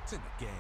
It's in the game.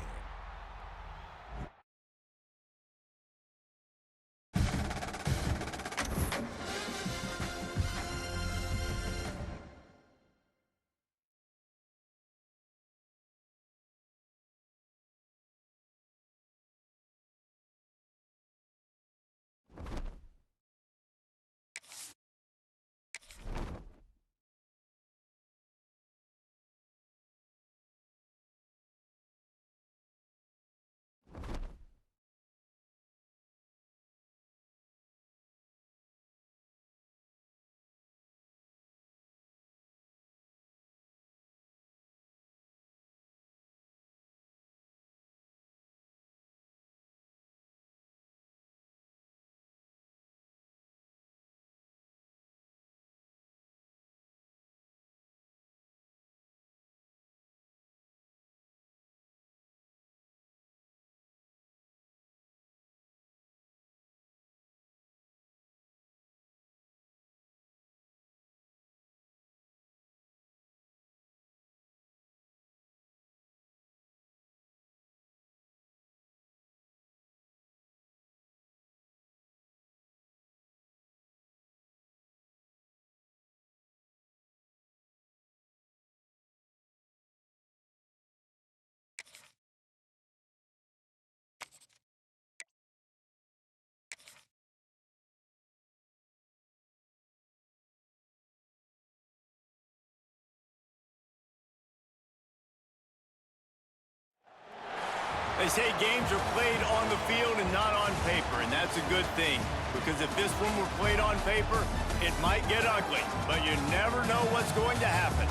They say games are played on the field and not on paper, and that's a good thing. Because if this one were played on paper, it might get ugly, but you never know what's going to happen.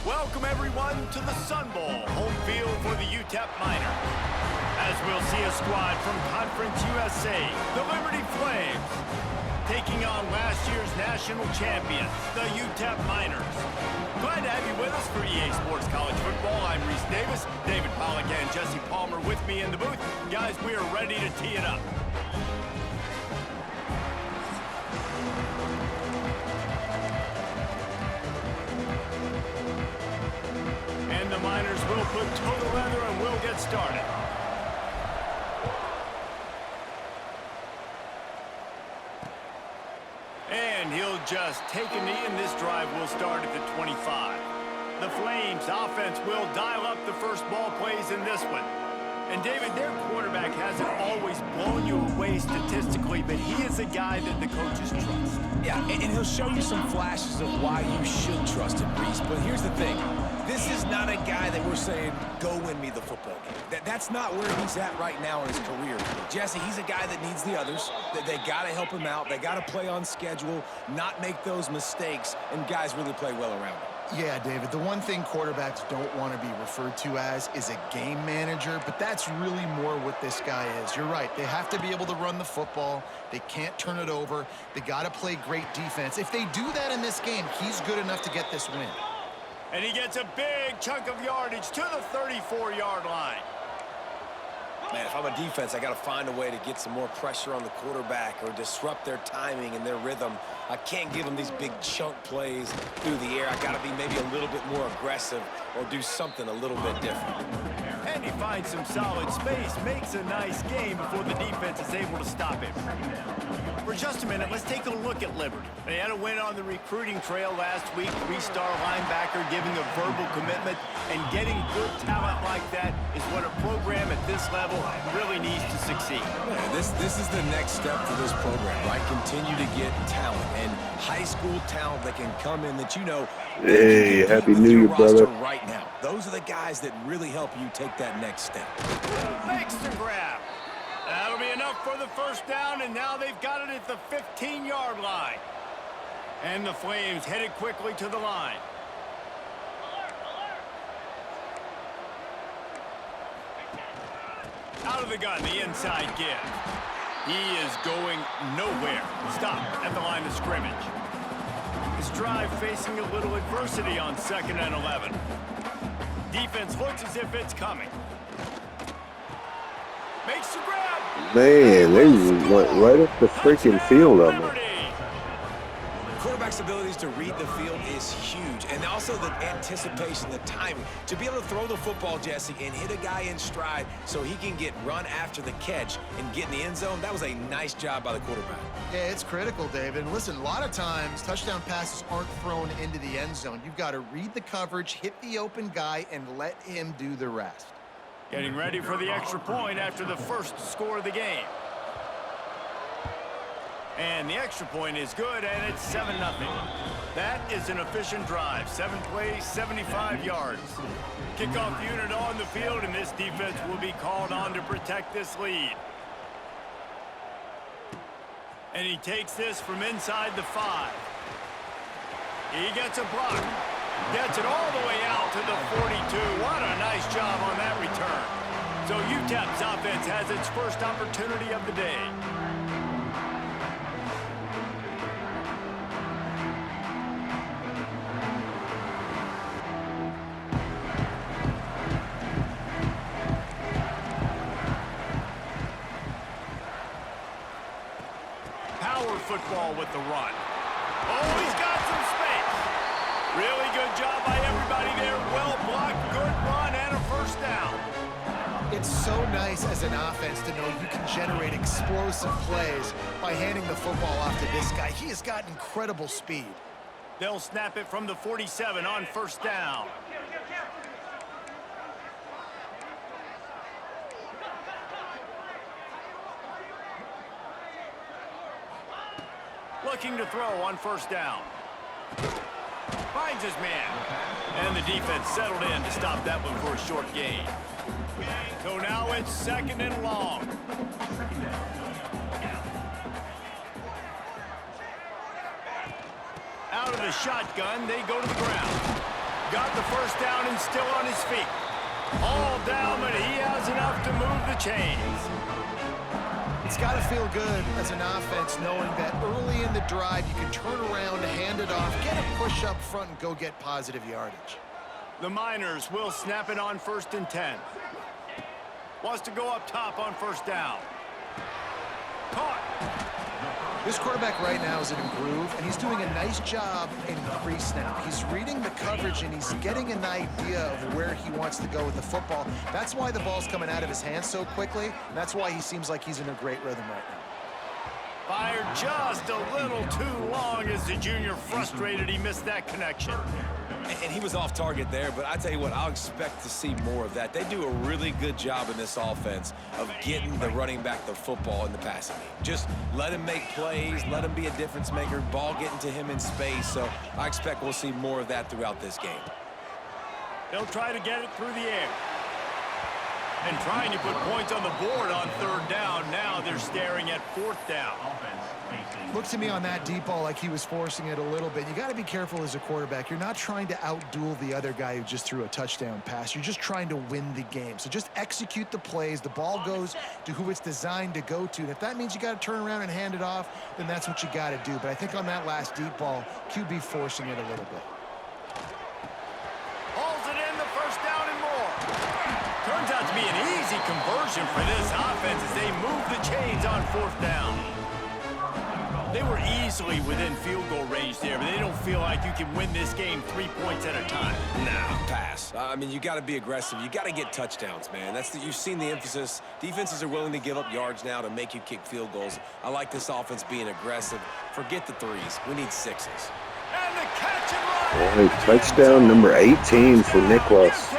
Welcome, everyone, to the Sun Bowl, home field for the Utep Miners. As we'll see a squad from Conference USA, the Liberty Flames, taking on last year's national champions, the Utep Miners. Glad to have you with us for EA Sports College Football. I'm Reese Davis, David Pollack and Jesse Palmer with me in the booth. Guys, we are ready to tee it up. And the Miners will put toe to leather and we'll get started. And he'll just take a knee, and this drive will start at the 25. The Flames offense will dial up the first ball plays in this one. And David, their quarterback hasn't always blown you away statistically, but he is a guy that the coaches trust. Yeah, and he'll show you some flashes of why you should trust him, Reese. But here's the thing. This is not a guy that we're saying, go win me the football game. That's not where he's at right now in his career. Jesse, he's a guy that needs the others. They got to help him out. They got to play on schedule, not make those mistakes, and guys really play well around him. Yeah, David, the one thing quarterbacks don't want to be referred to as is a game manager, but that's really more what this guy is. You're right. They have to be able to run the football. They can't turn it over. They got to play great defense. If they do that in this game, he's good enough to get this win. And he gets a big chunk of yardage to the 34-yard line. Man, if I'm a defense, I got to find a way to get some more pressure on the quarterback or disrupt their timing and their rhythm. I can't give them these big chunk plays through the air. I got to be maybe a little bit more aggressive or do something a little bit different. And he finds some solid space, makes a nice game before the defense is able to stop him. For just a minute, let's take a look at Liberty. They had a win on the recruiting trail last week. Three-star linebacker giving a verbal commitment, and getting good talent like that is what a program at this level really needs to succeed. Man, this is the next step for this program, right? Continue to get talent and high school talent that can come in that you know. Hey, happy New Year, brother. Right now, those are the guys that really help you take that next step. Makes the grab. That'll be enough for the first down, and now they've got it at the 15-yard line. And the Flames headed quickly to the line. Out of the gun, the inside give. He is going nowhere. Stop at the line of scrimmage. His drive facing a little adversity on 2nd and 11. Defense looks as if it's coming. Makes the grab. Man, they went right up the freaking field on me. quarterback's abilities to read the field is huge, and also the anticipation, the timing. To be able to throw the football, Jesse, and hit a guy in stride so he can get run after the catch and get in the end zone, that was a nice job by the quarterback. Yeah, it's critical, David. And listen, a lot of times, touchdown passes aren't thrown into the end zone. You've got to read the coverage, hit the open guy, and let him do the rest. Getting ready for the extra point after the first score of the game. And the extra point is good, and it's 7-0. That is an efficient drive. 7 plays, 75 yards. Kickoff unit on the field, and this defense will be called on to protect this lead. And he takes this from inside the 5. He gets a block. Gets it all the way out to the 42. What a nice job on that return. So Utep's offense has its first opportunity of the day. Football with the run. Oh, he's got some space. Really good job by everybody there. Well blocked, good run, and a first down. It's so nice as an offense to know you can generate explosive plays by handing the football off to this guy. He has got incredible speed. They'll snap it from the 47 on first down. Looking to throw on first down. Finds his man. And the defense settled in to stop that one for a short gain. So now it's 2nd and long. Out of the shotgun, they go to the ground. Got the first down and still on his feet. All down, but he has enough to move the chains. It's got to feel good as an offense knowing that early in the drive you can turn around, hand it off, get a push up front, and go get positive yardage. The Miners will snap it on 1st and 10. Wants to go up top on first down. Caught. This quarterback right now is in a groove, and he's doing a nice job in crease now. He's reading the coverage, and he's getting an idea of where he wants to go with the football. That's why the ball's coming out of his hands so quickly, and that's why he seems like he's in a great rhythm right now. Fired just a little too long as the junior frustrated he missed that connection. And he was off target there, but I tell you what, I'll expect to see more of that. They do a really good job in this offense of getting the running back the football in the passing game. Just let him make plays, let him be a difference maker, ball getting to him in space. So I expect we'll see more of that throughout this game. They'll try to get it through the air. And trying to put points on the board on 3rd down. Now they're staring at 4th down. Looked to me on that deep ball like he was forcing it a little bit. You got to be careful as a quarterback. You're not trying to outduel the other guy who just threw a touchdown pass. You're just trying to win the game. So just execute the plays. The ball goes to who it's designed to go to. And if that means you got to turn around and hand it off, then that's what you got to do. But I think on that last deep ball, QB forcing it a little bit. Hauls it in, the first down and more. Turns out to be an easy conversion for this offense as they move the chains on 4th down. They were easily within field goal range there, but they don't feel like you can win this game 3 points at a time. Nah, pass. I mean, you got to be aggressive. You got to get touchdowns, man. You've seen the emphasis. Defenses are willing to give up yards now to make you kick field goals. I like this offense being aggressive. Forget the 3s. We need 6s. And the catch and run. All right, touchdown number 18 for Niklos.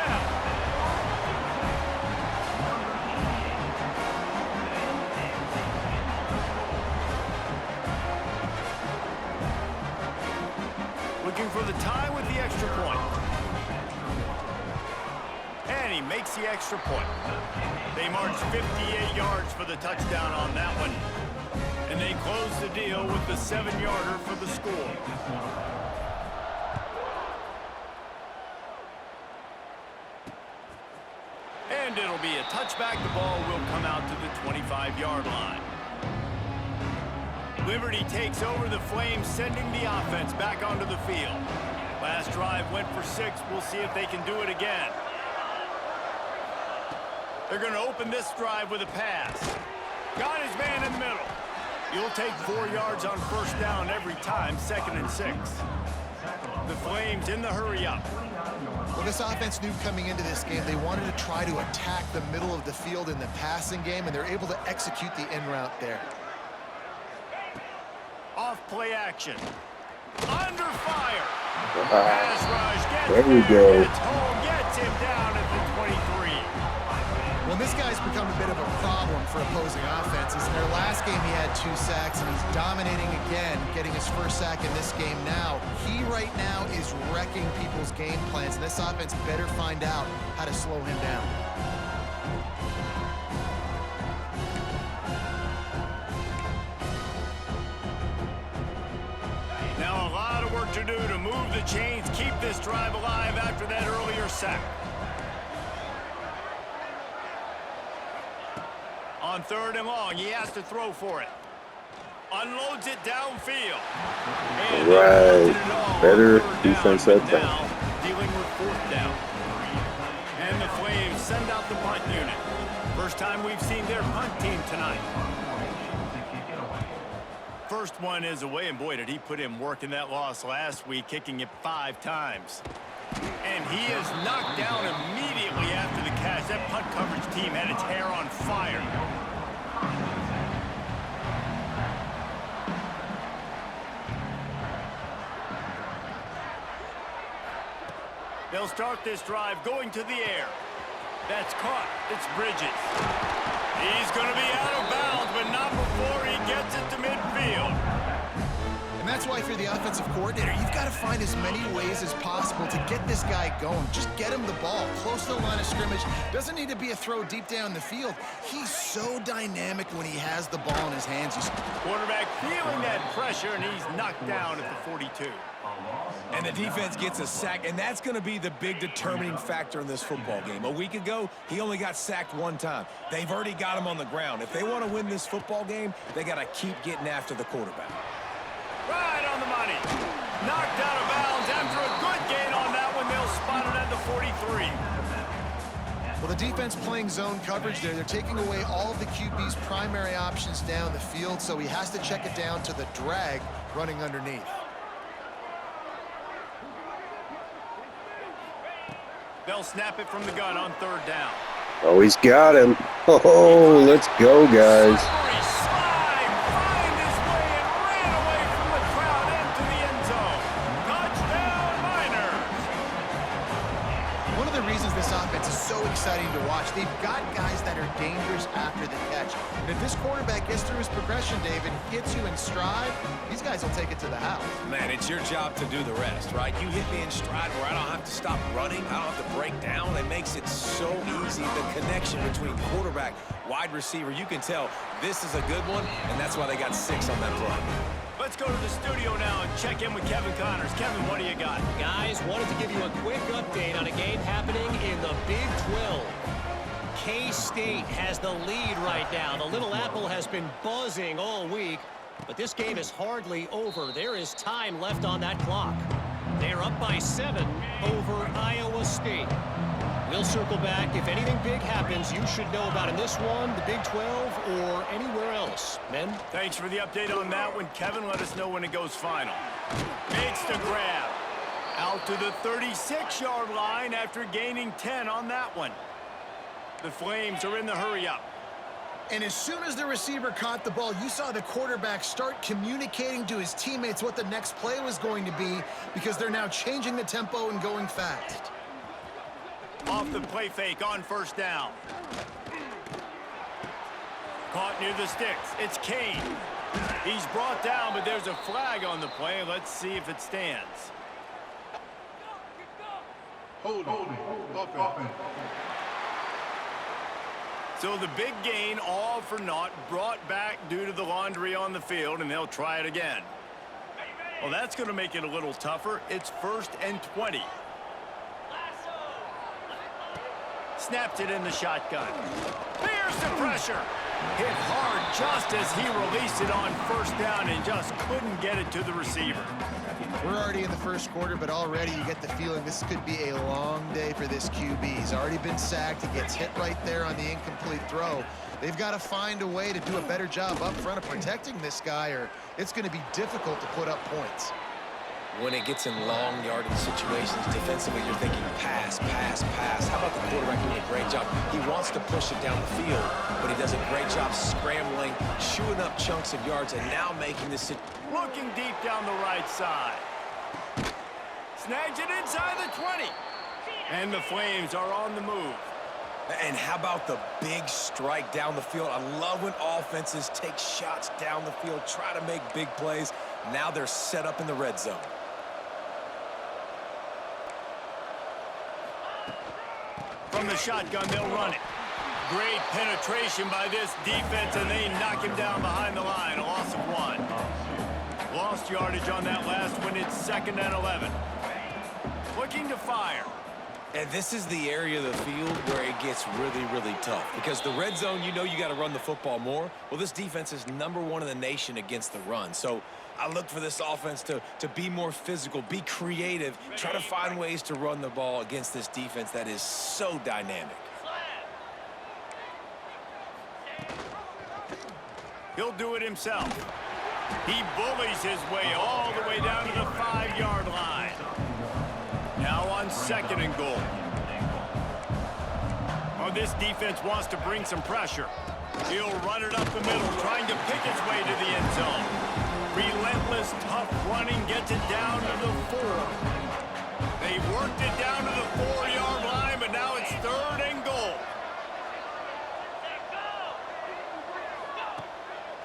Looking for the tie with the extra point. And he makes the extra point. They march 58 yards for the touchdown on that one. And they close the deal with the 7-yarder for the score. And it'll be a touchback. The ball will come out to the 25-yard line. Liberty takes over the Flames, sending the offense back onto the field. Last drive went for 6. We'll see if they can do it again. They're going to open this drive with a pass. Got his man in the middle. You'll take 4 yards on first down every time, 2nd and 6. The Flames in the hurry up. Well, this offense knew coming into this game they wanted to try to attack the middle of the field in the passing game, and they're able to execute the in route there. Off play action. Under fire. Pass rush gets There we go. Gets home, gets him down at the 23. Well, this guy's become a bit of a problem for opposing offenses. In their last game, he had 2 sacks, and he's dominating again, getting his first sack in this game now. He right now is wrecking people's game plans, and this offense better find out how to slow him down. Now a lot of work to do to move the chains, keep this drive alive after that earlier sack. On 3rd and long, he has to throw for it. Unloads it downfield. And Right. Better defense that time. now dealing with 4th down. And the Flames send out the punt unit. First time we've seen their punt team tonight. First one is away, and boy, did he put in work in that loss last week, kicking it 5 times. And he is knocked down immediately after the catch. That punt coverage team had its hair on fire. They'll start this drive going to the air. That's caught. It's Bridges. He's going to be out of bounds, but not before he gets it to midfield. And that's why if you're the offensive coordinator, you've got to find as many ways as possible to get this guy going. Just get him the ball close to the line of scrimmage. Doesn't need to be a throw deep down the field. He's so dynamic when he has the ball in his hands. Quarterback feeling that pressure, and he's knocked down at the 42. And the defense gets a sack, and that's going to be the big determining factor in this football game. A week ago, he only got sacked 1 time. They've already got him on the ground. If they want to win this football game, they got to keep getting after the quarterback. Right on the money. Knocked out of bounds after a good gain on that one. They'll spot it at the 43. Well, the defense playing zone coverage there. They're taking away all of the QB's primary options down the field, so he has to check it down to the drag running underneath. They'll snap it from the gun on 3rd down. Oh, he's got him. Oh, let's go, guys. Slippery slide, find his way and ran away from the crowd into the end zone. Touchdown, Miners. One of the reasons this offense is so exciting to watch, they've got guys that are dangerous after the catch. And if this quarterback gets through his progression, David, hits you in stride, these guys will take it to the house. Man, it's your job to do the rest, right? You hit me in stride where I don't have to stop running. I don't have to break down. It makes it so easy. The connection between quarterback, wide receiver, you can tell this is a good one, and that's why they got 6 on that play. Let's go to the studio now and check in with Kevin Connors. Kevin, what do you got? Guys, wanted to give you a quick update on a game happening in the Big 12. K-State has the lead right now. The Little Apple has been buzzing all week, but this game is hardly over. There is time left on that clock. They're up by 7 over Iowa State. We'll circle back. If anything big happens, you should know about in this one, the Big 12, or anywhere else. Men? Thanks for the update on that one. Kevin, let us know when it goes final. Makes the grab. Out to the 36-yard line after gaining 10 on that one. The Flames are in the hurry-up. And as soon as the receiver caught the ball, you saw the quarterback start communicating to his teammates what the next play was going to be, because they're now changing the tempo and going fast. Off the play fake on 1st down. Caught near the sticks. It's Kane. He's brought down, but there's a flag on the play. Let's see if it stands. Hold it. So the big gain, all for naught, brought back due to the laundry on the field, and they'll try it again. Well, that's going to make it a little tougher. It's 1st and 20. Snaps it in the shotgun. Here's the pressure. Hit hard just as he released it on 1st down and just couldn't get it to the receiver. We're already in the first quarter, but already you get the feeling this could be a long day for this QB. He's already been sacked. He gets hit right there on the incomplete throw. They've got to find a way to do a better job up front of protecting this guy, or it's going to be difficult to put up points. When it gets in long yardage situations defensively, you're thinking pass, pass, pass. How about the quarterback doing a great job? He wants to push it down the field, but he does a great job scrambling, chewing up chunks of yards, and now making this. Looking deep down the right side. Snags it inside the 20. And the Flames are on the move. And how about the big strike down the field? I love when offenses take shots down the field, try to make big plays. Now they're set up in the red zone. From the shotgun, they'll run it. Great penetration by this defense, and they knock him down behind the line. A loss of 1. Lost yardage on that last one. It's 2nd and 11. Looking to fire. And this is the area of the field where it gets really, really tough. Because the red zone, you know you got to run the football more. Well, this defense is #1 in the nation against the run. So I look for this offense to be more physical, be creative, try to find ways to run the ball against this defense that is so dynamic. He'll do it himself. He bullies his way all the way down to the 5-yard line. Now on 2nd and goal. Oh, this defense wants to bring some pressure. He'll run it up the middle, trying to pick his way to the end zone. Relentless, tough running gets it down to the 4. They worked it down to the 4-yard line, but now it's 3rd and goal.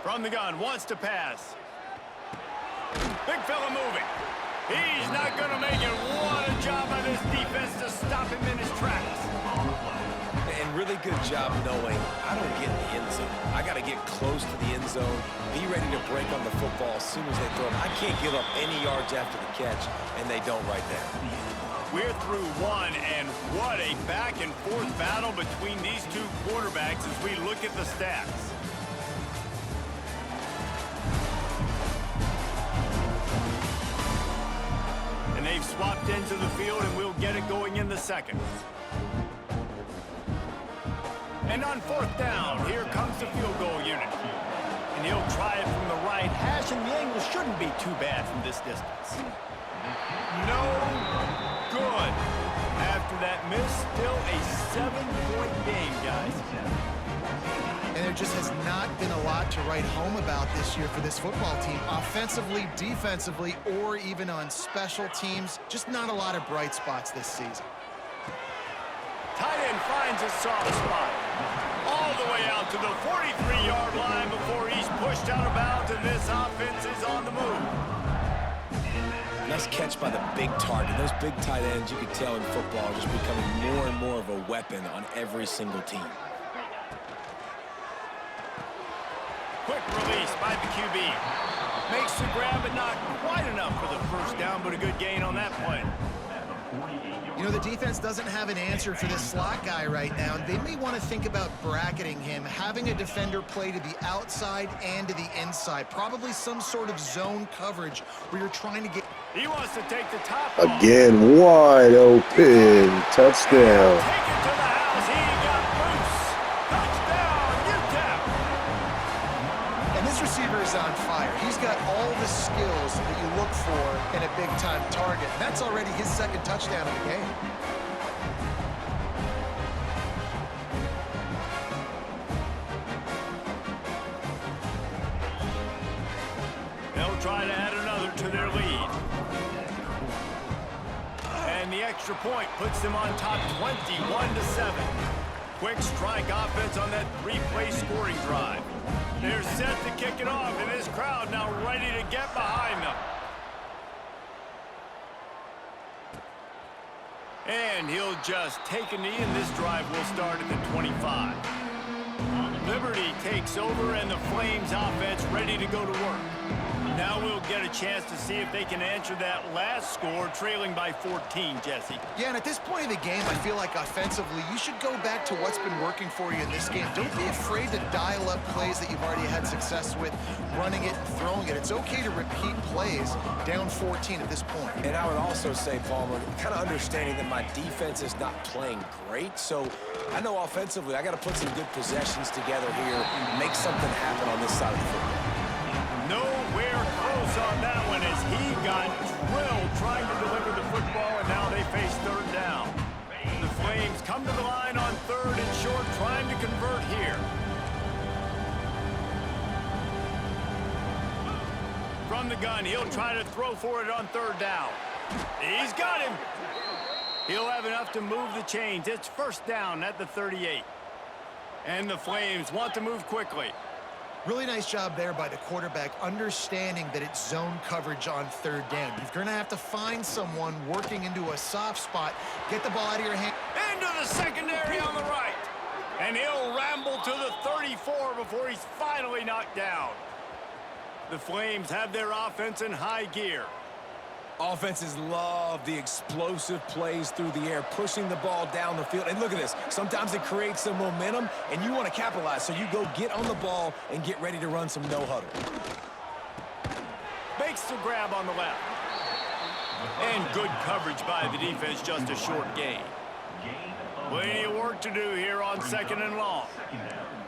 From the gun, wants to pass. Big fella moving. He's not going to make it. What a job by this defense to stop him in his tracks. And really good job knowing I don't get in the end zone. I got to get close to the end zone, be ready to break on the football as soon as they throw it. I can't give up any yards after the catch, and they don't right there. We're through 1, and what a back-and-forth battle between these two quarterbacks as we look at the stats. And they've swapped into the field, and we'll get it going in the 2nd. And on 4th down, here comes the field goal unit. And he'll try it from the right hash, and the angle shouldn't be too bad from this distance. No good. After that miss, still a 7-point game, guys. And there just has not been a lot to write home about this year for this football team. Offensively, defensively, or even on special teams. Just not a lot of bright spots this season. Tight end finds a soft spot. All the way out to the 43-yard line before he's pushed out of bounds, and this offense is on the move. Nice catch by the big target. Those big tight ends, you can tell in football, are just becoming more and more of a weapon on every single team. Quick release by the QB. Makes the grab, but not quite enough for the first down, but a good gain on that play. You know, the defense doesn't have an answer for this slot guy right now. They may want to think about bracketing him, having a defender play to the outside and to the inside. Probably some sort of zone coverage where you're trying to get... He wants to take the top off. Again, wide open. Touchdown. Take it to the house. He got loose. Touchdown, Utep. And this receiver is on fire. He's got all the skills that you look for in a big-time target. That's already his 2nd touchdown of the game. They'll try to add another to their lead. And the extra point puts them on top 21-7. Quick strike offense on that 3-play scoring drive. They're set to kick it off, and this crowd now ready to get behind them. And he'll just take a knee, and this drive will start at the 25. Liberty takes over, and the Flames offense ready to go to work. Now we'll get a chance to see if they can answer that last score, trailing by 14, Jesse. Yeah, and at this point in the game, I feel like offensively, you should go back to what's been working for you in this game. Don't be afraid to dial up plays that you've already had success with, running it and throwing it. It's okay to repeat plays down 14 at this point. And I would also say, Palmer, kind of understanding that my defense is not playing great, so I know offensively I got to put some good possessions together here and make something happen on this side of the football. Nowhere close on that one as he got drilled trying to deliver the football, and now they face third down. The Flames come to the line on third and short, trying to convert here. From the gun, he'll try to throw for it on third down. He's got him. He'll have enough to move the chains. It's first down at the 38. And the Flames want to move quickly. Really nice job there by the quarterback, understanding that it's zone coverage on third down. You're going to have to find someone working into a soft spot. Get the ball out of your hand. Into the secondary on the right. And he'll ramble to the 34 before he's finally knocked down. The Flames have their offense in high gear. Offenses love the explosive plays through the air, pushing the ball down the field. And look at this. Sometimes it creates some momentum, and you want to capitalize. So you go get on the ball and get ready to run some no-huddle. Makes the grab on the left. And good coverage by the defense, just a short gain. Plenty of work to do here on second and long.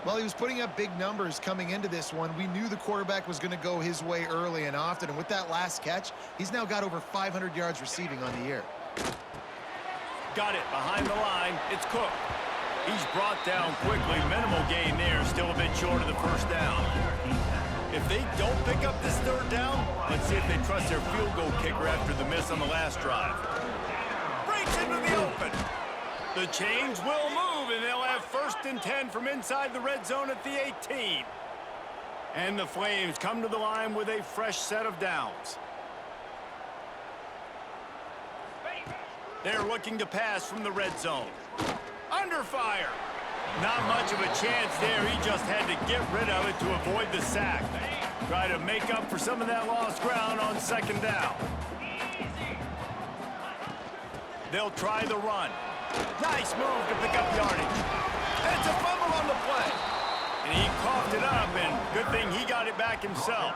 Well, he was putting up big numbers coming into this one. We knew the quarterback was going to go his way early and often, and with that last catch, he's now got over 500 yards receiving on the year. Got it behind the line. It's Cook. He's brought down quickly. Minimal gain there, still a bit short of the first down. If they don't pick up this third down, let's see if they trust their field goal kicker after the miss on the last drive. Breaks into the open. The chains will move, and they'll have first and 10 from inside the red zone at the 18. And the Flames come to the line with a fresh set of downs. They're looking to pass from the red zone. Under fire. Not much of a chance there. He just had to get rid of it to avoid the sack. Try to make up for some of that lost ground on second down. They'll try the run. Nice move to pick up yardage. And it's a fumble on the play. And he coughed it up, and good thing he got it back himself.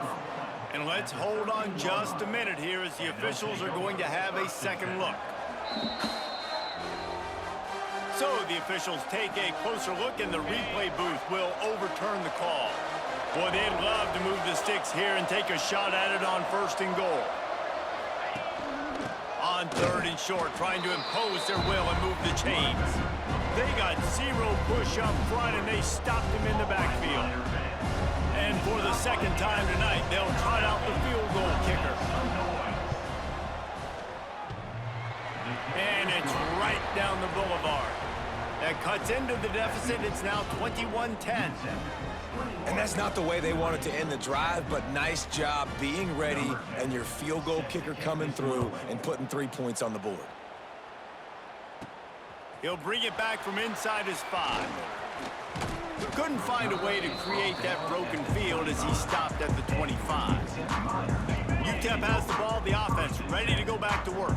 And let's hold on just a minute here as the officials are going to have a second look. So the officials take a closer look, and the replay booth will overturn the call. Boy, they'd love to move the sticks here and take a shot at it on first and goal. On third and short, trying to impose their will and move the chains. They got zero push up front, and they stopped him in the backfield. And for the second time tonight, they'll trot out the field goal kicker. And it's right down the boulevard. That cuts into the deficit. It's now 21-10. And that's not the way they wanted to end the drive, but nice job being ready and your field goal kicker coming through and putting 3 points on the board. He'll bring it back from inside his 5. Couldn't find a way to create that broken field as he stopped at the 25. Utep has the ball, the offense ready to go back to work.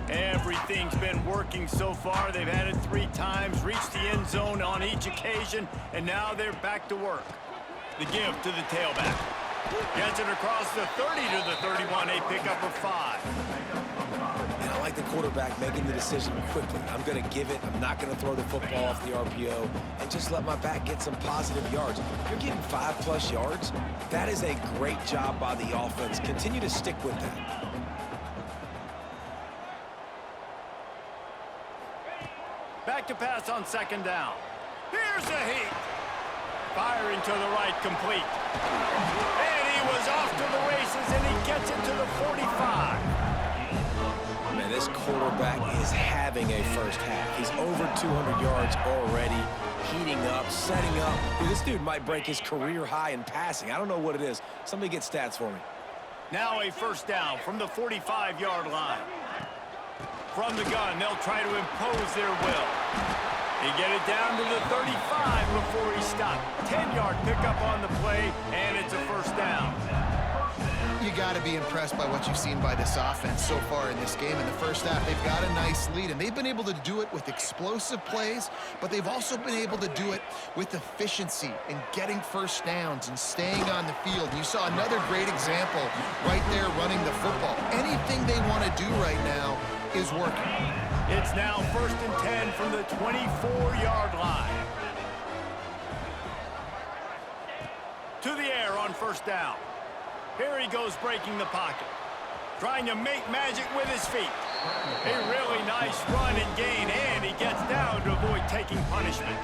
Everything's been working so far. They've had it 3 times, reached the end zone on each occasion, and now they're back to work. The give to the tailback. Gets it across the 30 to the 31, a pickup of 5. And I like the quarterback making the decision quickly. I'm going to give it. I'm not going to throw the football off the RPO and just let my back get some positive yards. If you're getting 5+ yards, that is a great job by the offense. Continue to stick with that. Back to pass on second down. Here's a heat. Firing to the right, complete. And he was off to the races, and he gets it to the 45. Man, this quarterback is having a first half. He's over 200 yards already, heating up, setting up. Dude, this dude might break his career high in passing. I don't know what it is. Somebody get stats for me. Now a first down from the 45-yard line. From the gun, they'll try to impose their will. They get it down to the 35 before he stopped. 10-yard pickup on the play, and it's a first down. You got to be impressed by what you've seen by this offense so far in this game. In the first half, they've got a nice lead, and they've been able to do it with explosive plays, but they've also been able to do it with efficiency and getting first downs and staying on the field. You saw another great example right there running the football. Anything they want to do right now is working. It's now 1st and 10 from the 24-yard line. To the air on 1st down. Here he goes breaking the pocket. Trying to make magic with his feet. A really nice run and gain, and he gets down to avoid taking punishment.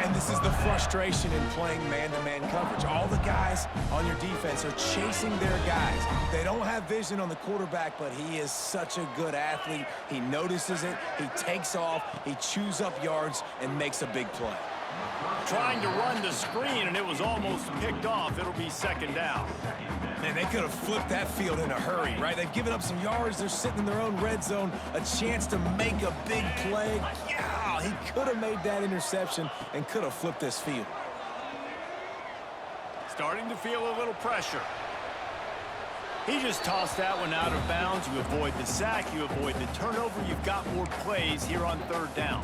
And this is the frustration in playing man-to-man coverage. All the guys on your defense are chasing their guys. They don't have vision on the quarterback, but he is such a good athlete. He notices it, he takes off, he chews up yards, and makes a big play. Trying to run the screen, and it was almost picked off. It'll be 2nd down. Man, they could have flipped that field in a hurry, right? They've given up some yards. They're sitting in their own red zone. A chance to make a big play. Yeah, he could have made that interception and could have flipped this field. Starting to feel a little pressure. He just tossed that one out of bounds. You avoid the sack. You avoid the turnover. You've got more plays here on 3rd down.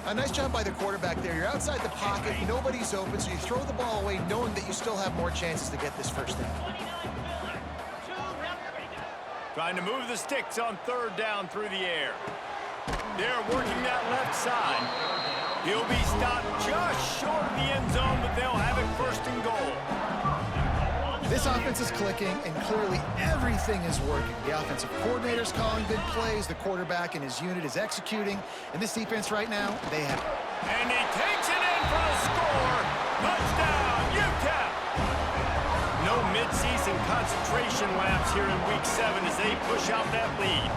A nice job by the quarterback there. You're outside the pocket. Nobody's open, so you throw the ball away knowing that you still have more chances to get this first down. Trying to move the sticks on 3rd down through the air. They're working that left side. He'll be stopped just short of the end zone, but they'll have it 1st and goal. This offense is clicking, and clearly everything is working. The offensive coordinator's calling good plays. The quarterback and his unit is executing. And this defense right now, they have... And he takes it in for a score. Touchdown, Utep! No midseason concentration laps here in Week 7 as they push out that lead.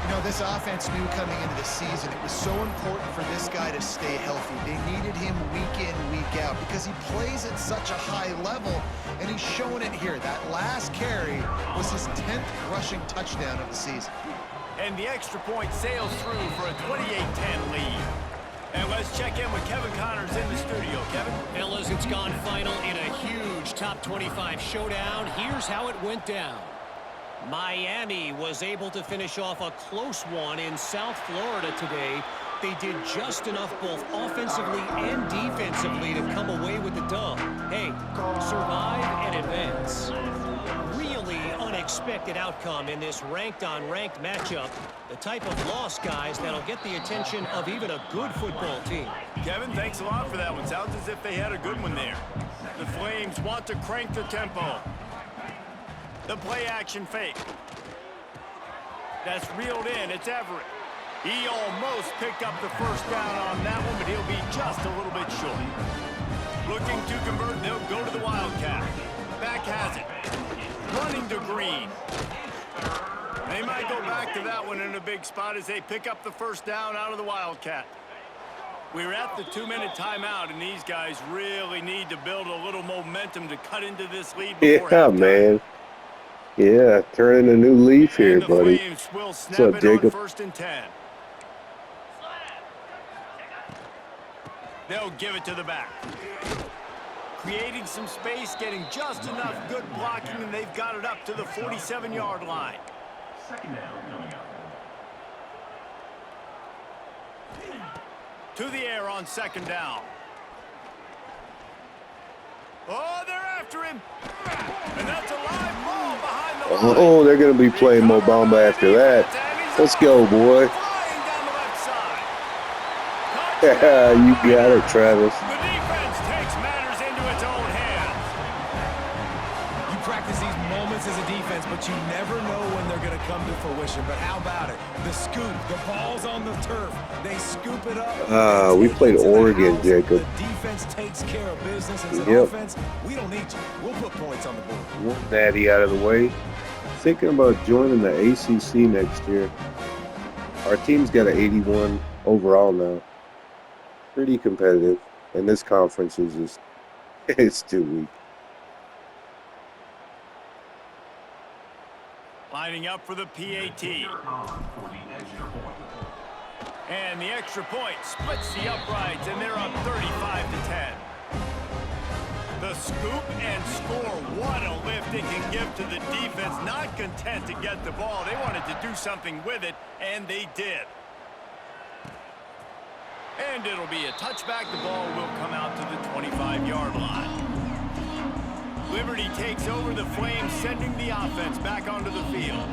You know, this offense knew coming into the season it was so important for this guy to stay healthy. They needed him week in, week out because he plays at such a high level, and he's showing it here. That last carry was his 10th rushing touchdown of the season. And the extra point sails through for a 28-10 lead. And let's check in with Kevin Connors in the studio. Kevin? Fellas, it's gone final in a huge top 25 showdown. Here's how it went down. Miami was able to finish off a close one in South Florida today. They did just enough both offensively and defensively to come away with the dub. Hey, survive and advance. Really unexpected outcome in this ranked-on-ranked matchup. The type of loss, guys, that'll get the attention of even a good football team. Kevin, thanks a lot for that one. Sounds as if they had a good one there. The Flames want to crank the tempo. The play-action fake. That's reeled in. It's Everett. He almost picked up the 1st down on that one, but he'll be just a little bit short. Looking to convert, they'll go to the Wildcat. Back has it. Running to Green. They might go back to that one in a big spot as they pick up the 1st down out of the Wildcat. We're at the 2-minute timeout, and these guys really need to build a little momentum to cut into this lead before halftime. Man. Yeah, turning a new leaf here, buddy. Flames will snap What's up, Jacob? On 1st and 10. They'll give it to the back. Creating some space, getting just enough good blocking, and they've got it up to the 47-yard line. 2nd down coming up. To the air on 2nd down. Oh, they're after him. And that's a live ball behind the line. Oh, they're going to be playing Mobamba after that. Let's go, boy. Flying down the left side. Yeah, you got it, Travis. The defense takes matters into its own hands. You practice these moments as a defense, but you never know when they're going to come to fruition. But how about it? The scoop, the ball's on the turf. They scoop it up. We played Oregon, Jacob. The defense takes care of business. As an offense, we don't need you. We'll put points on the board. One natty out of the way. Thinking about joining the ACC next year. Our team's got an 81 overall now. Pretty competitive. And this conference is just, it's too weak. Lining up for the PAT. And the extra point splits the uprights, and they're up 35-10. The scoop and score. What a lift it can give to the defense. Not content to get the ball. They wanted to do something with it, and they did. And it'll be a touchback. The ball will come out to the 25-yard line. Liberty takes over the Flames, sending the offense back onto the field.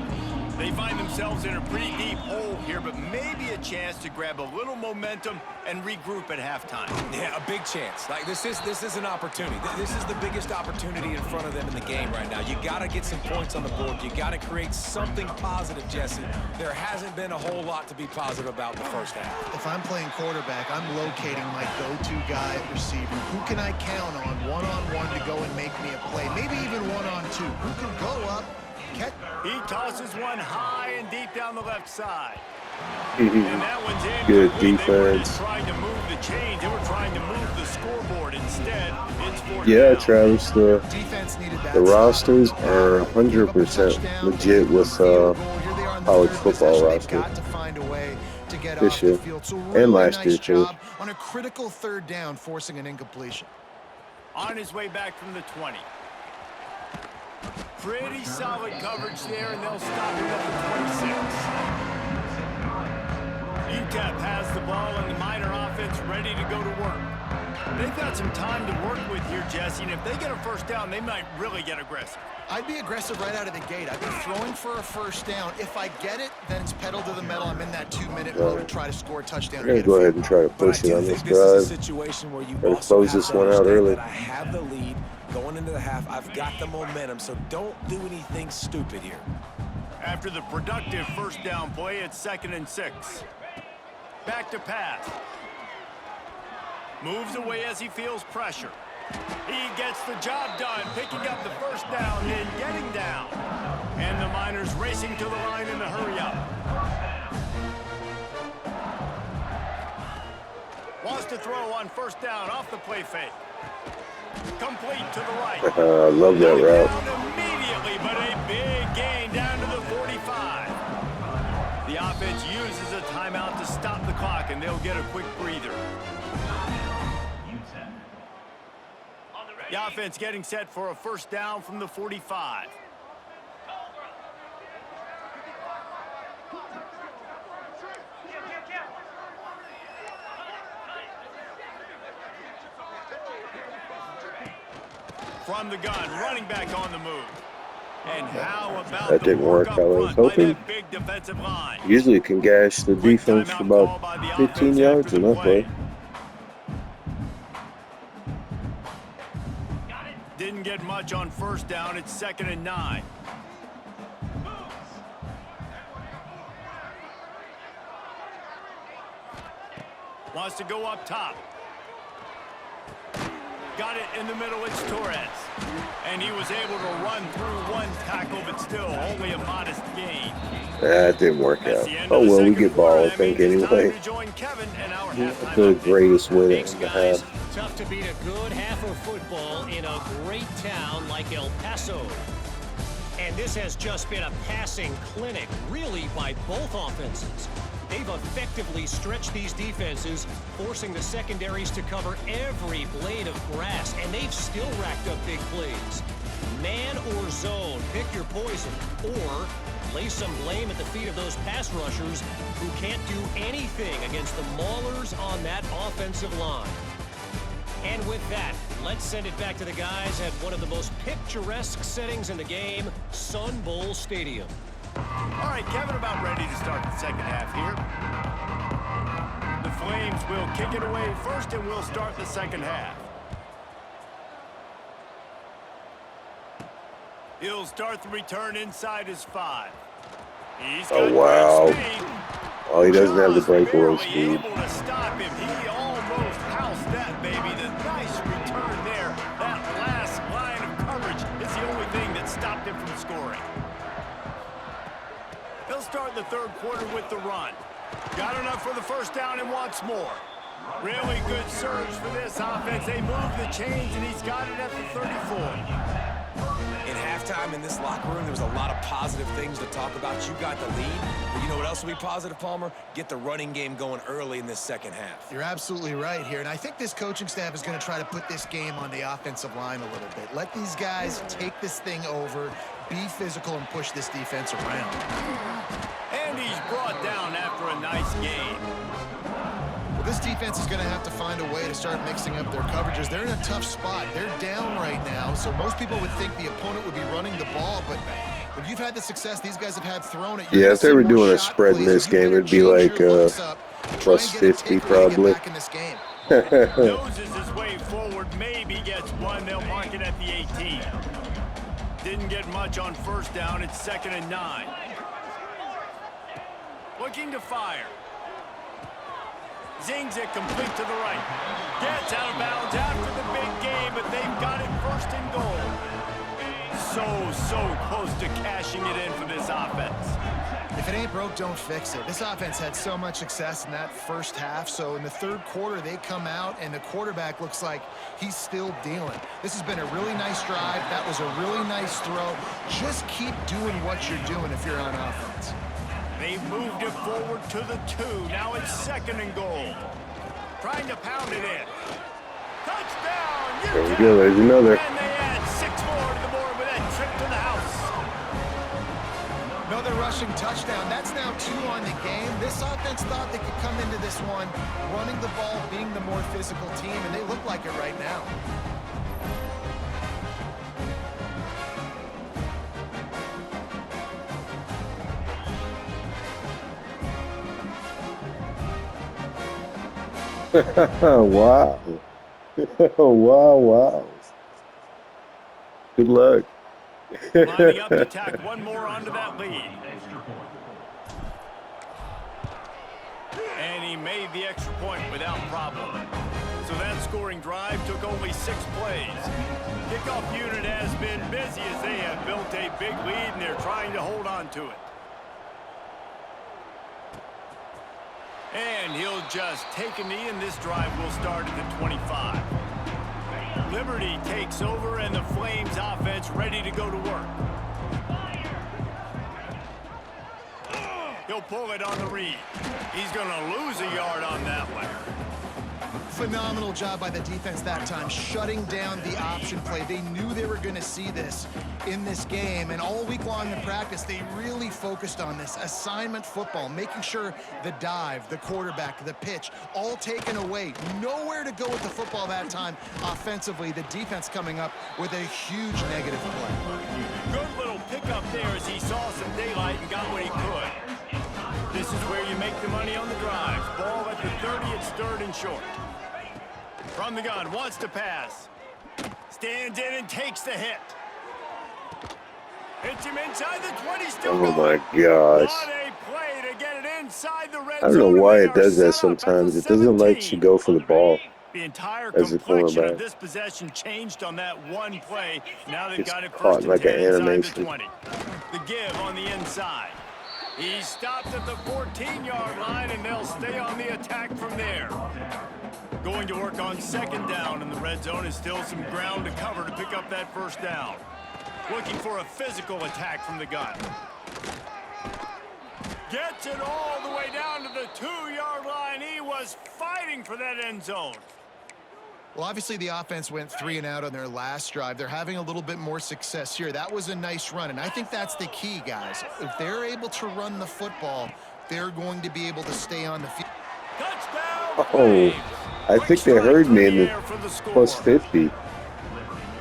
They find themselves in a pretty deep hole here, but maybe a chance to grab a little momentum and regroup at halftime. Yeah, a big chance. Like, this is an opportunity. This is the biggest opportunity in front of them in the game right now. You got to get some points on the board. You got to create something positive, Jesse. There hasn't been a whole lot to be positive about in the first half. If I'm playing quarterback, I'm locating my go-to guy at receiver. Who can I count on one-on-one to go and make me a play? Maybe even one-on-two. Who can go up? He tosses one high and deep down the left side. Mhm. And that one's in. Good They weren't defense. trying to move the chains. They were trying to move the scoreboard. Instead, it's fourth Yeah, down. Travis, the Defense needed that. rosters are 100% legit with college football roster Got to find a way to get this off year the field. So and really last nice year, too. job on a critical third down, forcing an incompletion. On his way back from the 20. Pretty solid coverage there, and they'll stop him at the 26. Utep has the ball, and the Miner offense ready to go to work. They've got some time to work with here, Jesse, and if they get a first down, they might really get aggressive. I'd be aggressive right out of the gate. I'd be throwing for a first down. If I get it, then it's pedal to the metal. I'm in that 2-minute mode to try to score a touchdown. I'm going to go ahead and try to push it on this drive. Better close this one out early. I have the lead going into the half. I've got the momentum, so don't do anything stupid here. After the productive first down play, it's 2nd and 6. Back to pass. Moves away as he feels pressure. He gets the job done, picking up the first down and getting down. And the Miners racing to the line in the hurry up. Wants to throw on first down off the play fake. Complete to the right. I love that route. Down immediately, but a big gain down to the 45. The offense uses a timeout to stop the clock, and they'll get a quick breather. The offense getting set for a first down from the 45. From the gun, running back on the move. And how about That didn't work how I was hoping. Big defensive line? Usually can gash the defense for about 15 yards in that play. Didn't get much on first down. It's 2nd and 9. Wants to go up top. Got it in the middle. It's Torres. And he was able to run through one tackle, but still only a modest gain. That didn't work out. Oh well, we get ball, I think, anyway. The greatest win in the half. Tough to beat a good half of football in a great town like El Paso. And this has just been a passing clinic, really, by both offenses. They've effectively stretched these defenses, forcing the secondaries to cover every blade of grass, and they've still racked up big plays. Man or zone, pick your poison, or lay some blame at the feet of those pass rushers who can't do anything against the maulers on that offensive line. And with that, let's send it back to the guys at one of the most picturesque settings in the game, Sun Bowl Stadium. All right, Kevin, about ready to start the second half here. The Flames will kick it away first, and we'll start the second half. He'll start the return inside his 5. He's got wow. great speed. Oh, he doesn't have the breakaway Just speed. barely able to stop him. He almost housed that baby. The nice return there. That last line of coverage is the only thing that stopped him from scoring. He'll start the third quarter with the run. Got enough for the first down and wants more. Really good surge for this offense. They move the chains, and he's got it at the 34. In halftime in this locker room, there was a lot of positive things to talk about. You got the lead, but you know what else will be positive, Palmer? Get the running game going early in this second half. You're absolutely right here, and I think this coaching staff is going to try to put this game on the offensive line a little bit. Let these guys take this thing over, be physical, and push this defense around. And he's brought down after a nice game. Well, this defense is going to have to find a way to start mixing up their coverages. They're in a tough spot. They're down right now, so most people would think the opponent would be running the ball, but when you've had the success these guys have had thrown at you. Yeah, if they were doing a spread in this game, it'd be like plus 50 probably. Noses his way forward, maybe gets one. They'll mark it at the 18. Didn't get much on first down. It's 2nd and 9. Looking to fire. Zings it complete to the right. Gets out of bounds after the big game, but they've got it 1st and goal. So close to cashing it in for this offense. If it ain't broke, don't fix it. This offense had so much success in that first half, so in the third quarter, they come out, and the quarterback looks like he's still dealing. This has been a really nice drive. That was a really nice throw. Just keep doing what you're doing if you're on offense. They've moved it forward to the 2. Now it's 2nd and goal. Trying to pound it in. Touchdown! There we go. There's another. And they add 6 more to the board with that trip to the house. Another rushing touchdown. That's now 2 on the game. This offense thought they could come into this one running the ball, being the more physical team, and they look like it right now. Wow. Wow. Good luck. Lining up to tack one more onto that lead. And he made the extra point without problem. So that scoring drive took only 6 plays. Kickoff unit has been busy as they have built a big lead and they're trying to hold on to it. And he'll just take a knee, and this drive will start at the 25. Liberty takes over, and the Flames offense ready to go to work. He'll pull it on the read. He's going to lose a yard on that one. Phenomenal job by the defense that time, shutting down the option play. They knew they were going to see this in this game, and all week long in practice, they really focused on this assignment football, making sure the dive, the quarterback, the pitch, all taken away. Nowhere to go with the football that time offensively. The defense coming up with a huge negative play. Good little pickup there as he saw some daylight and got what he could. This is where you make the money on the drives. Ball at the 30, it's 3rd and short. From the gun, wants to pass. Stands in and takes the hit. Hits him inside the 20, still going. Oh my gosh. What a play to get it inside the red I don't know zone. why They it does are that set up at the sometimes. It doesn't let you go for the ball. The entire as a complexion cornerback. of this possession changed on that one play. Now they've It's got it caught 1st and like 10 an inside animation. the 20. The give on the inside. He stopped at the 14-yard line, and they'll stay on the attack from there. Going to work on 2nd down, and the red zone is still some ground to cover to pick up that 1st down. Looking for a physical attack from the gun. Gets it all the way down to the 2-yard line. He was fighting for that end zone. Well, obviously the offense went 3 and out on their last drive. They're having a little bit more success here. That was a nice run, and I think that's the key, guys. If they're able to run the football, they're going to be able to stay on the field. Touchdown! Oh, I think they heard me in the plus 50.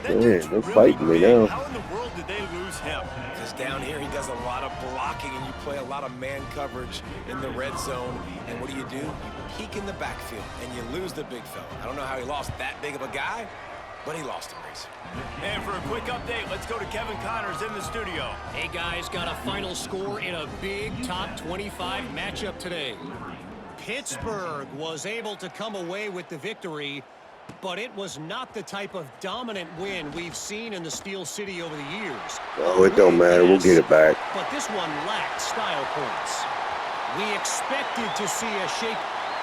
Man, they're fighting me now. How in the world did they lose him? Because down here he does a lot of blocking, and you play a lot of man coverage in the red zone. And what do? You peek in the backfield, and you lose the big fella. I don't know how he lost that big of a guy, but he lost him, Reese. And for a quick update, let's go to Kevin Connors in the studio. Hey, guys, got a final score in a big top 25 matchup today. Pittsburgh was able to come away with the victory, but it was not the type of dominant win we've seen in the Steel City over the years. Oh, it don't matter. We'll get it back. But this one lacked style points. We expected to see a shake.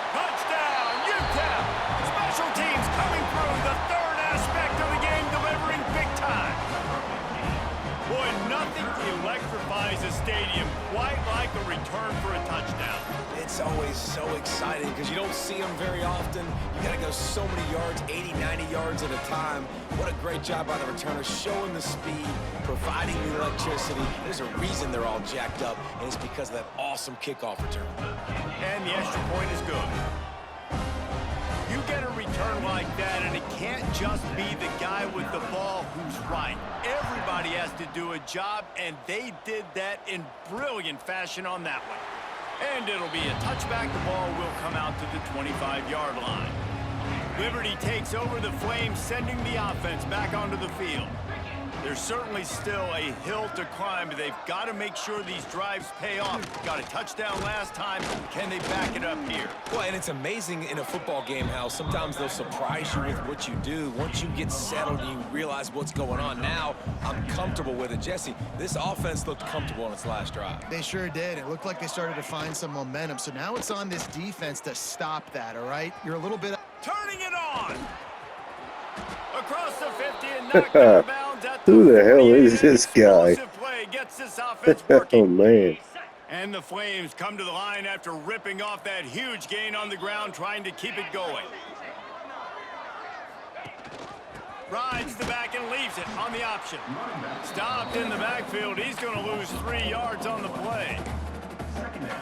Touchdown, Utep! Special teams coming through, the 3rd aspect of the game, delivering big time. galvanize the stadium, quite like a return for a touchdown. It's always so exciting because you don't see them very often. You got to go so many yards, 80, 90 yards at a time. What a great job by the returner, showing the speed, providing the electricity. There's a reason they're all jacked up, and it's because of that awesome kickoff return. And the extra point is good. You get a return like that, and it can't just be the guy with the ball who's right. Everybody has to do a job, and they did that in brilliant fashion on that one. And it'll be a touchback. The ball will come out to the 25-yard line. Liberty takes over the Flames, sending the offense back onto the field. There's certainly still a hill to climb, but they've got to make sure these drives pay off. Got a touchdown last time. Can they back it up here? Well, and it's amazing in a football game how sometimes they'll surprise you with what you do. Once you get settled and you realize what's going on, now I'm comfortable with it. Jesse, this offense looked comfortable on its last drive. They sure did. It looked like they started to find some momentum. So now it's on this defense to stop that, all right? You're a little bit... Turning it on! Across the 50 and knocked out of bounds at the Who the hell 48. is this guy? Play gets this offense working. Oh, man. And the Flames come to the line after ripping off that huge gain on the ground, trying to keep it going. Rides the back and leaves it on the option. Stopped in the backfield. He's going to lose 3 yards on the play.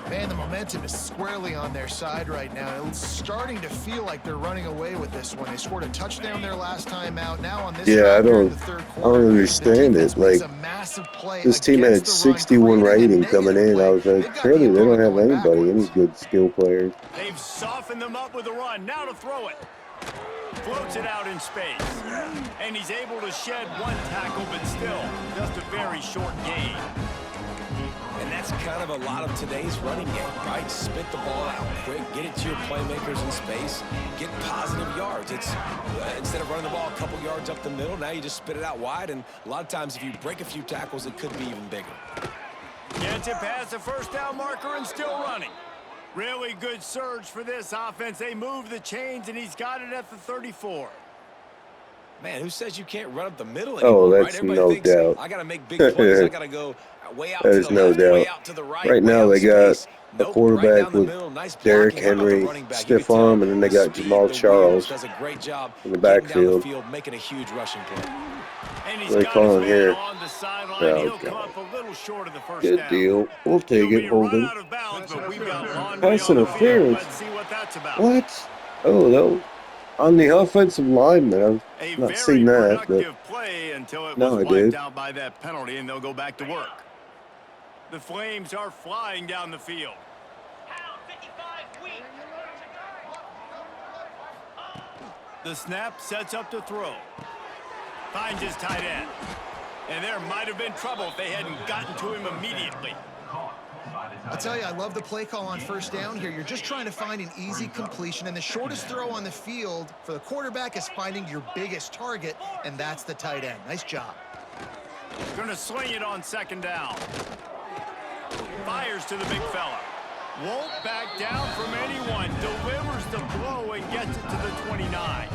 Man, the momentum is squarely on their side right now. It's starting to feel like they're running away with this one. They scored a touchdown their last time out. Now on this Yeah, I in don't the third quarter, understand it. Like, a massive play this team had against the run, 61 creating a rating coming in. I was negative like, play. surely they don't have They've got the anybody, any opponent going good skill players. They've softened them up with a run. Now to throw it. Floats it out in space. And he's able to shed one tackle, but still just a very short gain. And that's kind of a lot of today's running game, right? Spit the ball out quick, get it to your playmakers in space, get positive yards. It's instead of running the ball a couple yards up the middle, now you just spit it out wide, and a lot of times if you break a few tackles, it could be even bigger. Gets it past the first down marker and still running. Really good surge for this offense. They move the chains, and he's got it at the 34. Man, who says you can't run up the middle anymore? Oh, that's right? Everybody no thinks, doubt. I got to make big plays. I got to go way out There's to the no left, doubt. way out to the right. Right way now out they got space. a Nope, quarterback right down the with middle. Nice Derrick blocking. How about the Henry, running back? You stiff could tell arm, and then they the got speed, Jamal the Charles wheels does a great job in the getting down backfield. the field, making a huge rushing play. And he's What are they got calling his man here? on the sideline. Oh, He'll God. come up a little short of the first Good down. deal. We'll take He'll it, be run Holden. out of bounds, but we've got laundry Pass on the interference. field. Let's see what that's about. What? Oh, no. On the offensive lineman, A I've not very seen that, but productive play until it No, was I wiped did. out by that penalty, and they'll go back to work. The Flames are flying down the field. The snap sets up to throw. Finds his tight end. And there might have been trouble if they hadn't gotten to him immediately. I'll tell you, I love the play call on first down here. You're just trying to find an easy completion, and the shortest throw on the field for the quarterback is finding your biggest target, and that's the tight end. Nice job. Going to swing it on second down. Fires to the big fella. Won't back down from anyone. Delivers the blow and gets it to the 29.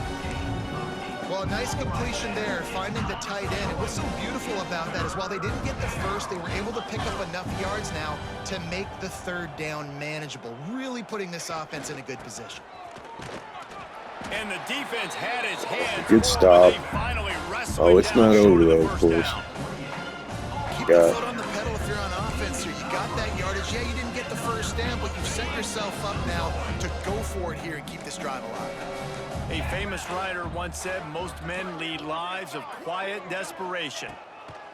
Well, nice completion there, finding the tight end. And what's so beautiful about that is while they didn't get the first, they were able to pick up enough yards now to make the third down manageable, really putting this offense in a good position. And the defense had its hands. Good stop. Oh, it's not over though, of course. Keep the foot on the pedal if you're on offense here. You got that yardage. Yeah, you didn't get the first down, but you've set yourself up now to go for it here and keep this drive alive. A famous writer once said, most men lead lives of quiet desperation.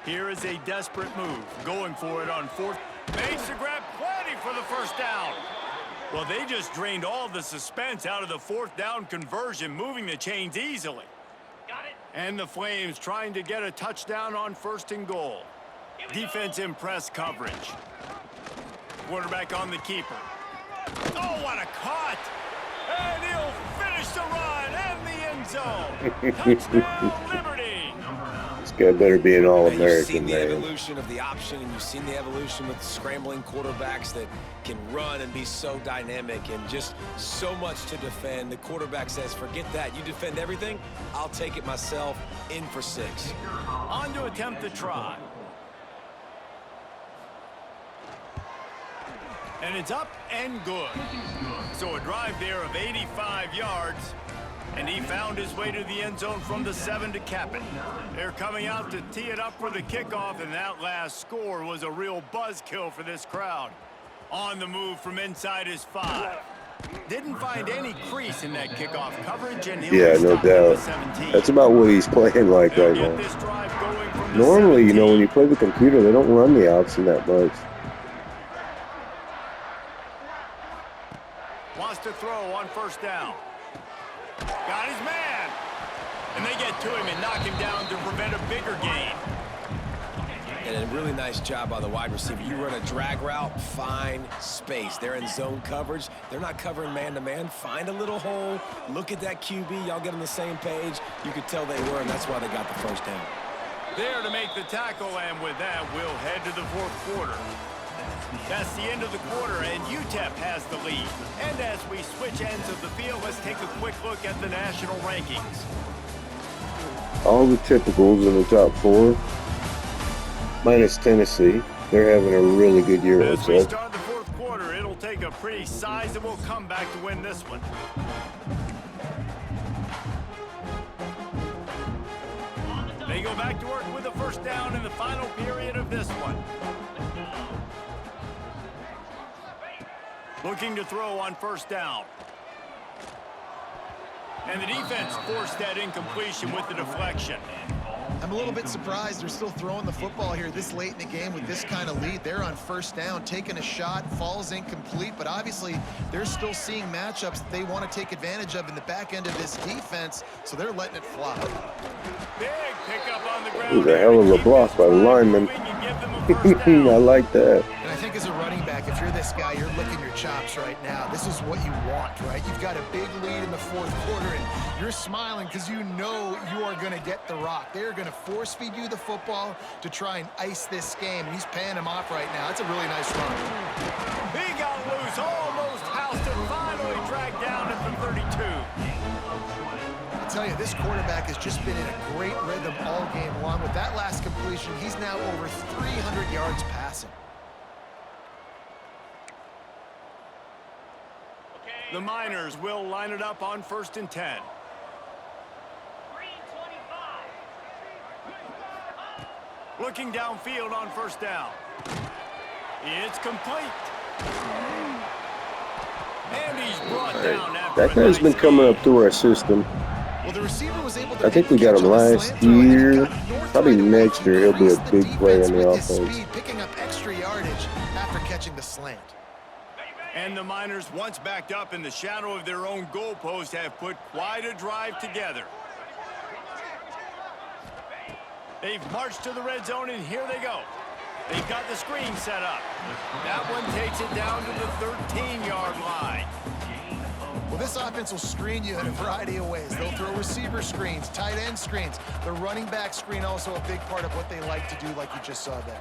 Here is a desperate move, going for it on fourth. Makes the grab, plenty for the first down. Well, they just drained all the suspense out of the fourth down conversion, moving the chains easily. Got it. And the Flames trying to get a touchdown on first and goal. Defense in press coverage. Quarterback on the keeper. Oh, what a cut! And he'll finish the run and the end zone. Touchdown, Liberty! This guy better be an All-American, You've seen the man. evolution of the option, and you've seen the evolution with scrambling quarterbacks that can run and be so dynamic and just so much to defend. The quarterback says, forget that. You defend everything, I'll take it myself. In for 6. On to attempt the try. And it's up and good. So a drive there of 85 yards. And he found his way to the end zone from the 7 to cap it. They're coming out to tee it up for the kickoff, and that last score was a real buzzkill for this crowd. On the move from inside his 5. Didn't find any crease in that kickoff coverage, and he'll no doubt. That's about what he's playing like right now. Normally, you know, when you play the computer, they don't run the outs in that much. Wants to throw on first down. Got his man. And they get to him and knock him down to prevent a bigger gain. And a really nice job by the wide receiver. You run a drag route, find space. They're in zone coverage. They're not covering man-to-man. Find a little hole. Look at that QB. Y'all get on the same page. You could tell they were, and that's why they got the first down. There to make the tackle, and with that, we'll head to the fourth quarter. That's the end of the quarter, and Utep has the lead. And as we switch ends of the field, let's take a quick look at the national rankings. All the typicals in the top 4, minus Tennessee. They're having a really good year. As we start the fourth quarter, it'll take a pretty sizable comeback to win this one. They go back to work with a first down in the final period of this one. Looking to throw on first down. And the defense forced that incompletion with the deflection. I'm a little bit surprised they're still throwing the football here this late in the game with this kind of lead. They're on first down, taking a shot, falls incomplete, but obviously they're still seeing matchups that they want to take advantage of in the back end of this defense, so they're letting it fly. Big pickup on the ground. It was a hell of a block by the lineman. I like that. And I think as a running back, if you're this guy, you're licking your chops right now. This is what you want, right? You've got a big lead in the fourth quarter, and you're smiling because you know you are going to get the rock. They're going to force feed you the football to try and ice this game, and he's paying him off right now. That's a really nice run. He got loose, almost housed it, finally dragged down at the 32. I tell you, this quarterback has just been in a great rhythm all game long. With that last completion, he's now over 300 yards passing. The Miners will line it up on 1st and 10. Looking downfield on first down. It's complete. And he's brought down after that guy's been coming up through our system. Well, the receiver was able to I think we got him last year. Probably next year he'll be a big player in the offense. Picking up extra yardage after catching the slant. And the Miners, once backed up in the shadow of their own goalpost, have put quite a drive together. They've marched to the red zone, and here they go. They've got the screen set up. That one takes it down to the 13-yard line. Well, this offense will screen you in a variety of ways. They'll throw receiver screens, tight end screens. The running back screen also a big part of what they like to do, like you just saw there.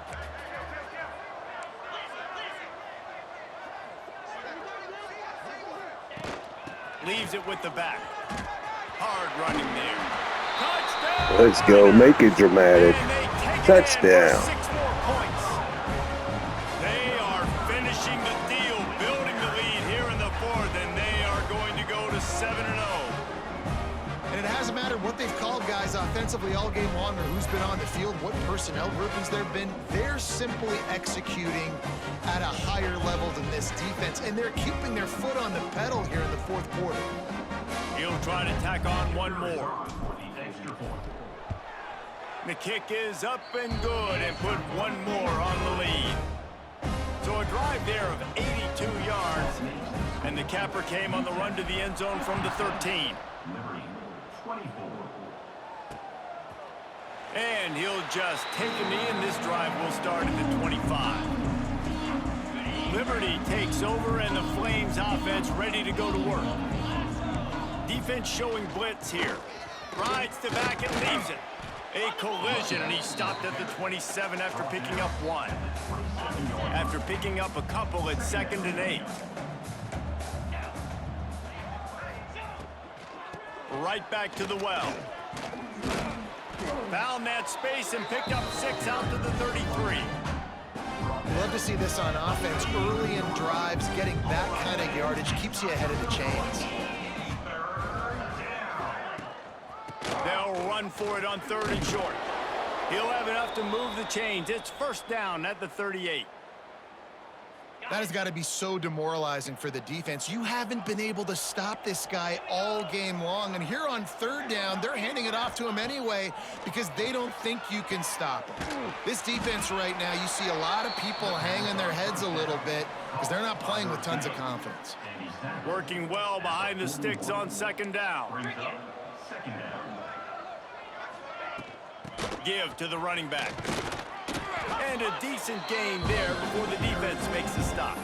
Leaves it with the back. Hard running there. Touchdown! Let's go. Make it dramatic. Touchdown. 6 more points. They are finishing the deal, building the lead here in the fourth, and they are going to go to 7-0. And it hasn't mattered what they've called guys offensively all game long or who's been on the field, what personnel groupings there have been. They're simply executing at a higher level than this defense, and they're keeping their foot on the pedal here in the fourth quarter. He'll try to tack on one more. The kick is up and good and put one more on the lead. So a drive there of 82 yards, and the capper came on the run to the end zone from the 13. And he'll just take a knee, and this drive will start at the 25. Liberty takes over, and the Flames offense ready to go to work. Defense showing blitz here. Rides to back and leaves it. A collision, and he stopped at the 27 after picking up one. After picking up a couple at 2nd and 8. Right back to the well. Found that space and picked up 6 out to the 33. Love to see this on offense. Early in drives, getting that kind of yardage keeps you ahead of the chains. They'll run for it on 3rd and short. He'll have enough to move the chains. It's 1st down at the 38. That has got to be so demoralizing for the defense. You haven't been able to stop this guy all game long. And here on 3rd down, they're handing it off to him anyway because they don't think you can stop him. This defense right now, you see a lot of people hanging their heads a little bit because they're not playing with tons of confidence. Working well behind the sticks on 2nd down. Give to the running back. And a decent gain there before the defense makes a stop.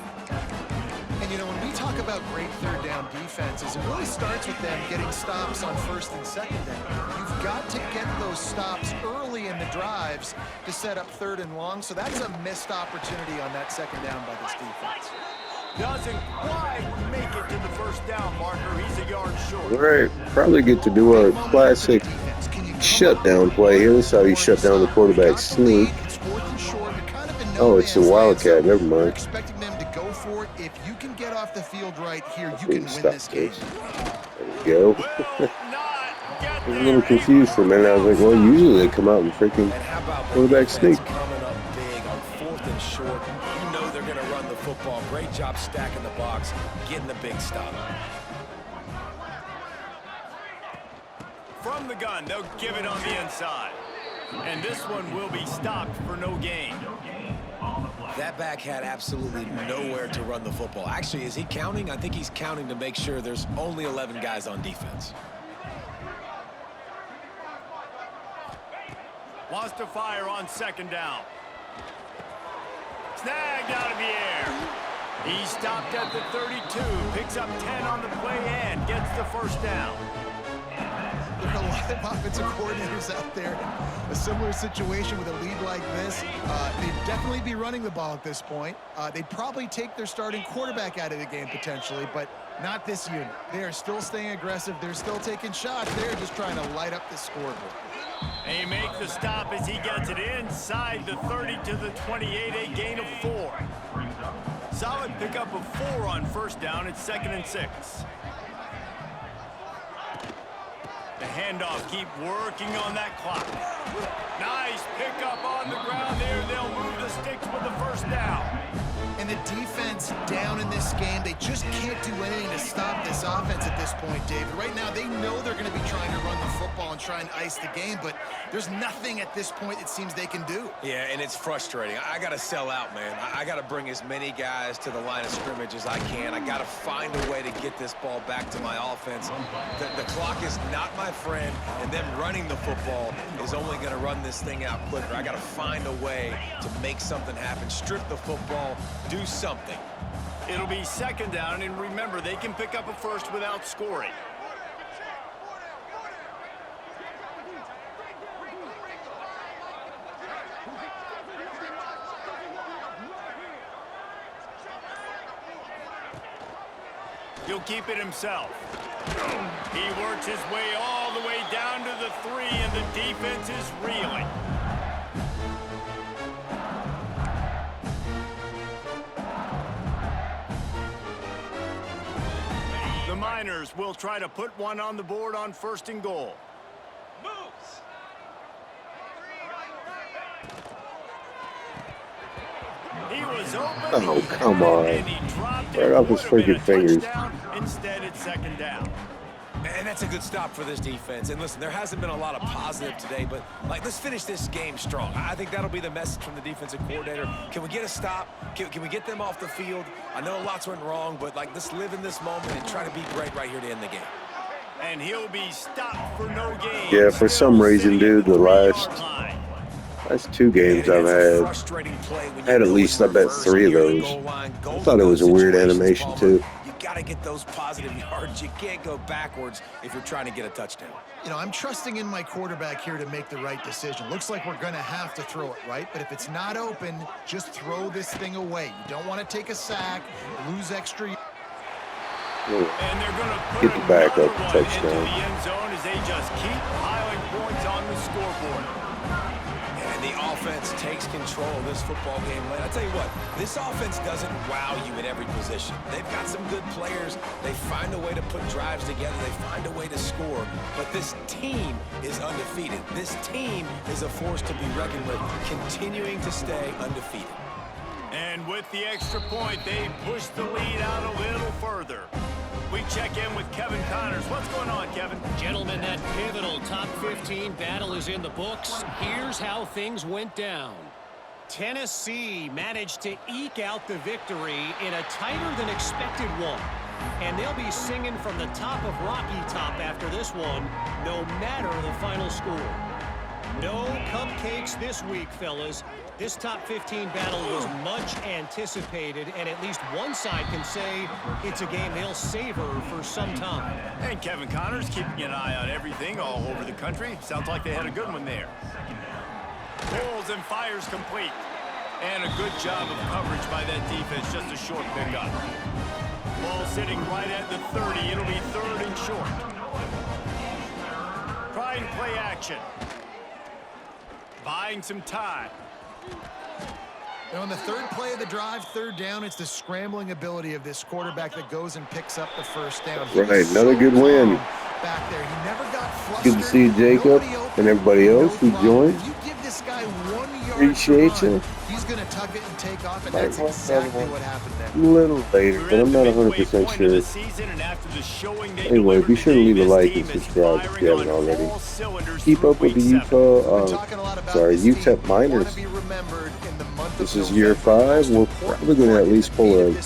And, you know, when we talk about great 3rd down defenses, it really starts with them getting stops on 1st and 2nd down. You've got to get those stops early in the drives to set up 3rd and long, so that's a missed opportunity on that 2nd down by this defense. Doesn't quite make it to the 1st down marker. He's a yard short. All right, probably get to do a classic shutdown play here. This is how you shut down the quarterback sneak. Oh, it's the Wildcat. Never mind. Expecting them to go for it. If you can get off the field right here, you can win this game. There we go. I was a little confused for a minute. I was like, well, usually they come out and freaking quarterback sneak. Coming up big on 4th and short. You know they're going to run the football. Great job stacking the box, getting the big stop. From the gun, they'll give it on the inside. And this one will be stopped for no gain. That back had absolutely nowhere to run the football. Actually, is he counting? I think he's counting to make sure there's only 11 guys on defense. Wants to fire on 2nd down. Snagged out of the air. He stopped at the 32, picks up 10 on the play and gets the 1st down. There are a lot of offensive coordinators out there in a similar situation with a lead like this. They'd definitely be running the ball at this point. They'd probably take their starting quarterback out of the game potentially, but not this unit. They are still staying aggressive. They're still taking shots. They're just trying to light up the scoreboard. And he makes the stop as he gets it inside the 30 to the 28, a gain of 4. Solid pickup of 4 on 1st down. It's 2nd and 6. The handoff, keep working on that clock. Nice pickup on the ground there. They'll move the sticks with the 1st down. And the defense down in this game, they just can't do anything to stop this offense at this point, David. Right now, they know they're going to be trying to run the football and try and ice the game, but there's nothing at this point it seems they can do. Yeah, and it's frustrating. I got to sell out, man. I got to bring as many guys to the line of scrimmage as I can. I got to find a way to get this ball back to my offense. The clock is not my friend, and them running the football is only going to run this thing out quicker. I got to find a way to make something happen, strip the football, do something. It'll be 2nd down, and remember, they can pick up a 1st without scoring. He'll keep it himself. He works his way all the way down to the 3, and the defense is reeling. The Miners will try to put one on the board on 1st and goal. He was open. Oh, come on. And he dropped Right it. off his Would have freaking been a fingers. touchdown. Instead, it's 2nd down. And that's a good stop for this defense. And listen, there hasn't been a lot of positive today, but like, let's finish this game strong. I think that'll be the message from the defensive coordinator. Can we get a stop? Can we get them off the field? I know lots went wrong, but like, let's live in this moment and try to be great right here to end the game. And he'll be stopped for no gain. Yeah, for some reason, dude, the last 2 games I've had at least, I bet 3 of those. I thought it was a weird animation, too. You got to get those positive yards. You can't go backwards if you're trying to get a touchdown. You know, I'm trusting in my quarterback here to make the right decision. Looks like we're going to have to throw it, right? But if it's not open, just throw this thing away. You don't want to take a sack, lose extra. And they're going to put Get the back up, another one touchdown. into the end zone as they just keep piling points on the scoreboard. And And the offense takes control of this football game. I tell you what, this offense doesn't wow you in every position. They've got some good players. They find a way to put drives together. They find a way to score. But this team is undefeated. This team is a force to be reckoned with, continuing to stay undefeated. And with the extra point, they push the lead out a little further. We check in with Kevin Connors. What's going on, Kevin? Gentlemen, that pivotal top 15 battle is in the books. Here's how things went down. Tennessee managed to eke out the victory in a tighter than expected one. And they'll be singing from the top of Rocky Top after this one, no matter the final score. No cupcakes this week, fellas. This top 15 battle was much anticipated, and at least one side can say it's a game they'll savor for some time. And Kevin Connors keeping an eye on everything all over the country. Sounds like they had a good one there. Pulls and fires complete. And a good job of coverage by that defense, just a short pickup. Ball sitting right at the 30. It'll be 3rd and short. Trying play action. Buying some time. And on the 3rd play of the drive, 3rd down, it's the scrambling ability of this quarterback that goes and picks up the 1st down. Right, another good win. Back there, he never got flustered. Good to see Jacob and everybody else who joined. If you give this guy 1 yard Appreciate to run, you. he's going to tug it and take off, and that's exactly what happened there. A little later, but I'm not 100% sure. Anyway, be sure to leave a like and subscribe if you haven't already. Keep up with the Utep Miners. This is year 5. We're probably going to at least pull a